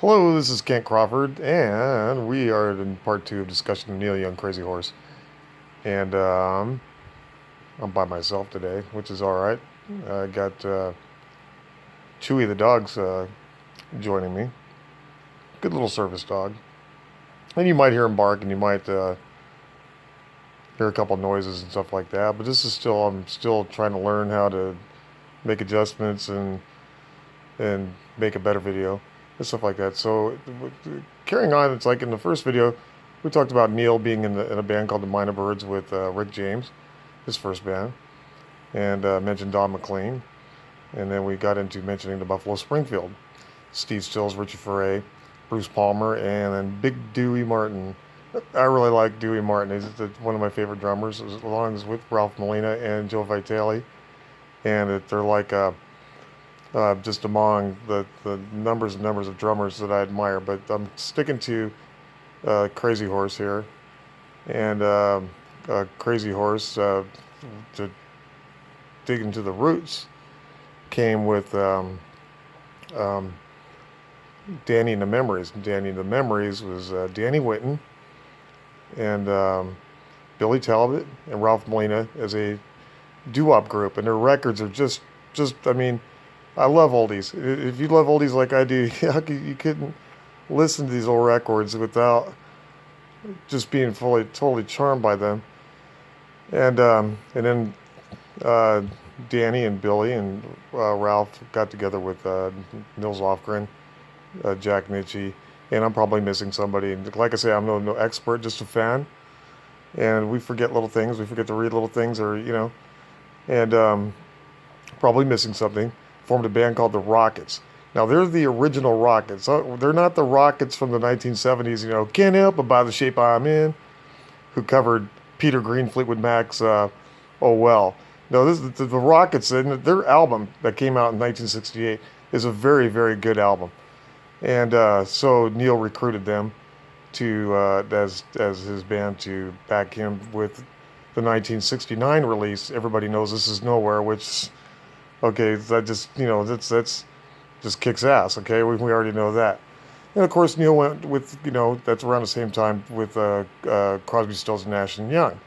Hello, this is Kent Crawford, and we are in part two of discussion of Neil Young, Crazy Horse. And I'm by myself today, which is all right. I got Chewy the dog's joining me. Good little service dog. And you might hear him bark, and you might hear a couple noises and stuff like that. But I'm still trying to learn how to make adjustments and make a better video and stuff like that. So carrying on, it's like in the first video, we talked about Neil being in a band called the Minor Birds with Rick James, his first band, and mentioned Don McLean, and then we got into mentioning the Buffalo Springfield, Steve Stills, Richie Furay, Bruce Palmer, and then Big Dewey Martin. I really like Dewey Martin. He's one of my favorite drummers, along with Ralph Molina and Joe Vitale, and they're like just among the numbers and numbers of drummers that I admire. But I'm sticking to Crazy Horse here. And Crazy Horse, to dig into the roots, came with um, Danny and the Memories. And Danny and the Memories was Danny Whitten and Billy Talbot and Ralph Molina as a doo-wop group. And their records are I mean, I love oldies. If you love oldies like I do, you couldn't listen to these old records without just being totally charmed by them. And then uh, Danny and Billy and Ralph got together with Nils Lofgren, Jack Nitzsche, and I'm probably missing somebody. And like I say, I'm no expert, just a fan. And we forget little things. We forget to read little things, and probably missing something. Formed a band called the Rockets. Now they're the original Rockets. They're not the Rockets from the 1970s. Can't help but by the shape I'm in, who covered Peter Green, Fleetwood Mac's "Oh Well." No, this is the Rockets. And their album that came out in 1968 is a very, very good album. And so Neil recruited them to as his band to back him with the 1969 release. Everybody knows This Is Nowhere, which, okay, that that's just kicks ass. Okay, we already know that. And of course, Neil went with, that's around the same time with Crosby, Stills, and Nash and Young.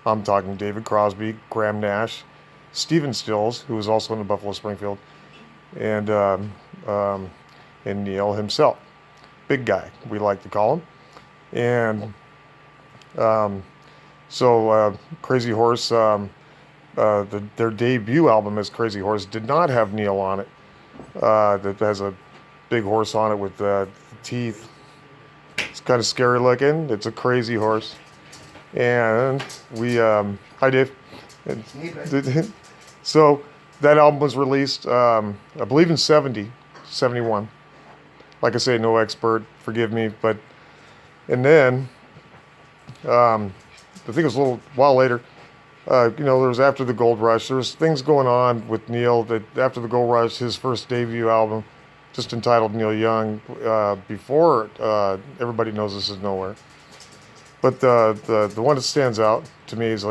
I'm talking David Crosby, Graham Nash, Stephen Stills, who was also in the Buffalo Springfield, and Neil himself, big guy, we like to call him. And Crazy Horse, their debut album as Crazy Horse did not have Neil on it. That has a big horse on it with teeth. It's kind of scary looking. It's a crazy horse. And hi Dave. So that album was released, I believe in 71. Like I say, no expert, forgive me. And then, I think it was a little while later, there was after the Gold Rush. There was things going on with Neil that after the Gold Rush, his first debut album, just entitled Neil Young, before Everybody Knows This Is Nowhere. But the one that stands out to me is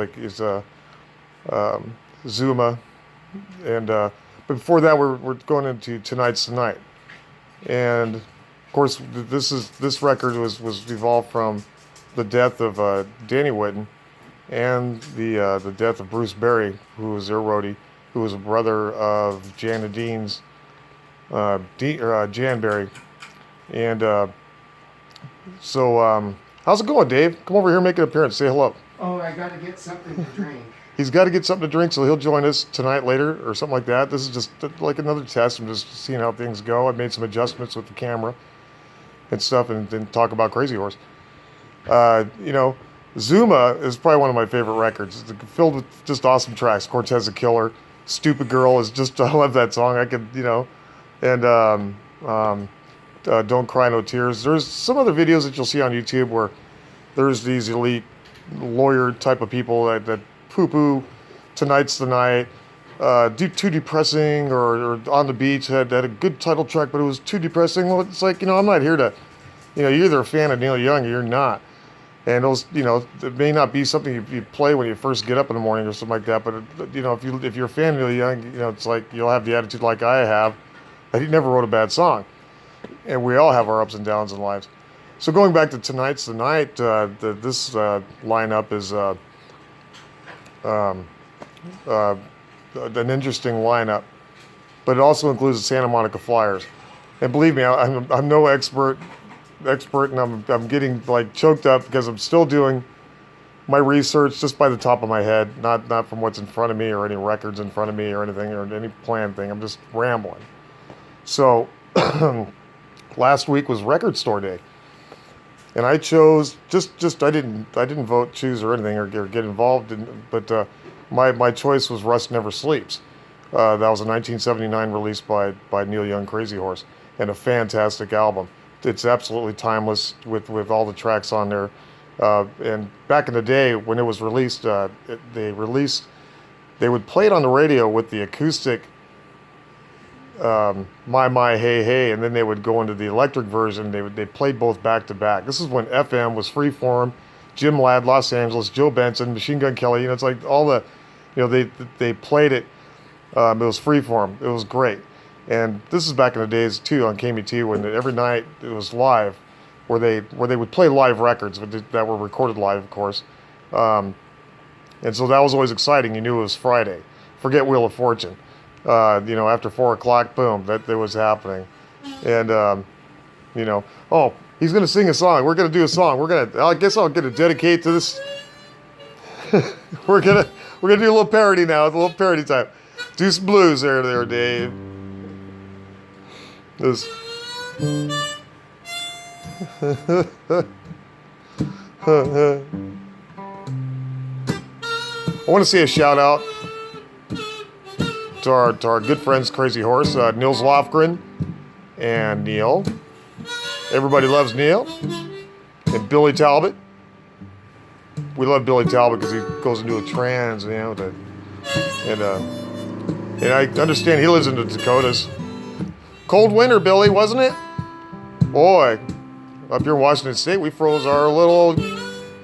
Zuma, and but before that we're going into Tonight's the Night, and of course this record was evolved from the death of Danny Whitten and the death of Bruce Berry, who was their roadie, who was a brother of Jan and Dean's Jan Berry, and how's it going, Dave? Come over here, make an appearance, say hello. Oh, I got to get something to drink. He's got to get something to drink, so he'll join us tonight later or something like that. This is just like another test. I'm just seeing how things go. I made some adjustments with the camera and stuff, and then talk about Crazy Horse. Zuma is probably one of my favorite records. It's filled with just awesome tracks. Cortez the Killer, Stupid Girl is just, I love that song. I could, and Don't Cry No Tears. There's some other videos that you'll see on YouTube where there's these elite lawyer type of people that poo-poo Tonight's the Night, too depressing, or On the Beach had a good title track, but it was too depressing. Well, it's like, I'm not here to, you're either a fan of Neil Young or you're not. And those, it may not be something you play when you first get up in the morning or something like that, but, if you're a fan of Neil Young, it's like you'll have the attitude like I have, that he never wrote a bad song. and we all have our ups and downs in lives. So going back to tonight's tonight, this lineup is uh, an interesting lineup, but it also includes the Santa Monica Flyers. And believe me, I'm no expert, and I'm getting like choked up because I'm still doing my research just by the top of my head, not from what's in front of me or any records in front of me or anything or any planned thing. I'm just rambling. So last week was Record Store Day, and I chose just I didn't vote, choose or anything or get involved in, but my choice was Rust Never Sleeps. That was a 1979 release by Neil Young, Crazy Horse, and a fantastic album. It's absolutely timeless with all the tracks on there. And back in the day when it was released, they would play it on the radio with the acoustic My Hey Hey, and then they would go into the electric version. They played both back to back. This is when FM was freeform. Jim Ladd, Los Angeles, Joe Benson, Machine Gun Kelly. It's like all the, they played it. It was freeform. It was great. And this is back in the days too on KMT when every night it was live, where they would play live records that were recorded live, of course. And so that was always exciting. You knew it was Friday. Forget Wheel of Fortune. After 4 o'clock, boom, that was happening. And oh, he's gonna sing a song. We're gonna do a song. I guess I'm gonna dedicate to this. we're gonna do a little parody now. It's a little parody time. Do some blues there, Dave. This. I want to say a shout out to our good friends Crazy Horse, Nils Lofgren and Neil. Everybody loves Neil. And Billy Talbot. We love Billy Talbot because he goes into a trance, and I understand he lives in the Dakotas. Cold winter, Billy, wasn't it? Boy, up here in Washington State, we froze our little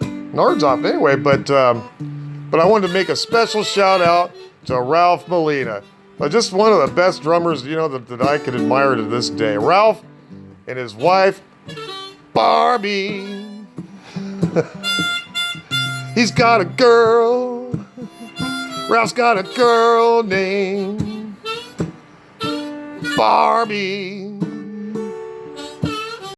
nards off anyway. But I wanted to make a special shout out to Ralph Molina, just one of the best drummers that I could admire to this day. Ralph and his wife Barbie. He's got a girl. Ralph's got a girl named Barbie.